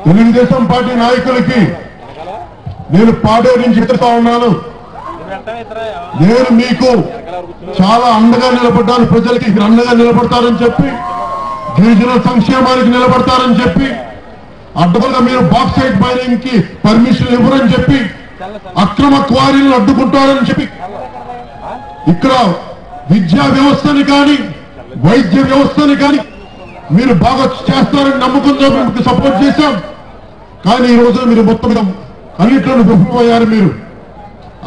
Telugu Desam party నాయకులకి నేను పాడేరు నుంచి చెప్తా ఉన్నాను. నేను మీకు చాలా అండగా నిలబడ్డాను. ప్రజలకి అండగా నిలబడతారని చెప్పి, గిరిజన సంక్షేమానికి నిలబడతారని చెప్పి, అడ్డగోలుగా మీరు బాక్సైట్ మైనింగ్ కి పర్మిషన్ ఇవ్వరని చెప్పి, అక్రమ క్వారీలను అడ్డుకుంటారని చెప్పి, ఇక్కడ విద్యా వ్యవస్థని కానీ వైద్య వ్యవస్థని కానీ మీరు బాగా చేస్తారని నమ్మకంతో మీకు సపోర్ట్ చేశాం. కానీ ఈ రోజు మీరు మొత్తం అన్నింటిలో విఫలమయ్యారు. మీరు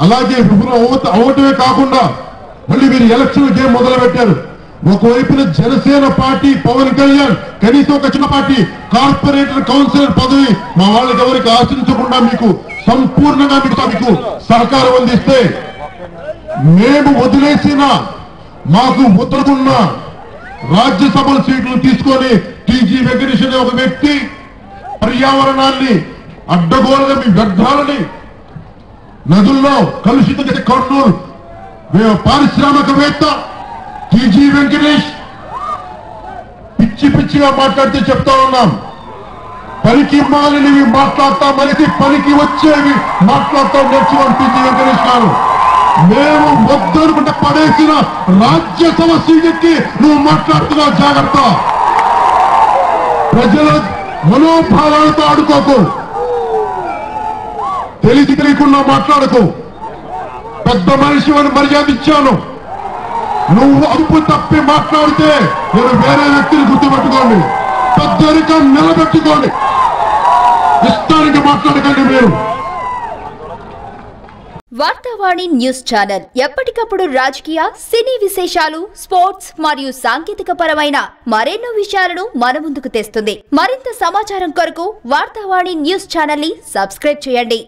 అలాగే విఫలం అవటమే కాకుండా మళ్ళీ మీరు ఎలక్షన్ గేమ్ మొదలు పెట్టారు. ఒకవైపున జనసేన పార్టీ పవన్ కళ్యాణ్ కనీసం ఒక చిన్న పార్టీ కార్పొరేటర్ కౌన్సిలర్ పదవి మా వాళ్ళకి ఎవరికి ఆశించకుండా మీకు సంపూర్ణంగా మీకు సహకారం అందిస్తే, మేము వదిలేసిన మాకు ముద్రకున్న రాజ్యసభల సీట్లు తీసుకొని టీజీ వెంకటేష్ అనే ఒక వ్యక్తి పర్యావరణాన్ని అడ్డగోలుగా మీ వ్యర్థాలని నదుల్లో కలుషిత కర్నూలు పారిశ్రామికవేత్త టీజీ వెంకటేష్ పిచ్చి పిచ్చిగా మాట్లాడితే చెప్తా ఉన్నాం. పనికి మాలినవి మాట్లాడతాం, మనకి పనికి వచ్చేవి మాట్లాడతాం నేర్చుకోండి టీజీ వెంకటేష్ గారు. మేము వద్దనుకుంటే పడేసిన రాజ్యసభ సీటుకి నువ్వు మాట్లాడుతున్నావు. జాగ్రత్త, ప్రజల మనోభావాలతో ఆడుకోకు, తెలియకుండా మాట్లాడుకో. పెద్ద మనిషి అని మర్యాద ఇచ్చాను. నువ్వు అదుపు తప్పి మాట్లాడితే నేను వేరే వ్యక్తిని గుర్తుపెట్టుకోండి. పెద్దరికం నిలబెట్టుకోండి. ఇష్టానికి మాట్లాడకండి. మీరు వార్తావాణి న్యూస్ ఛానల్ ఎప్పటికప్పుడు రాజకీయ, సినీ విశేషాలు, స్పోర్ట్స్ మరియు సాంకేతిక పరమైన మరెన్నో విషయాలను మన ముందుకు తెస్తుంది. మరింత సమాచారం కొరకు వార్తావాణి న్యూస్ ఛానల్ ని సబ్స్క్రైబ్ చేయండి.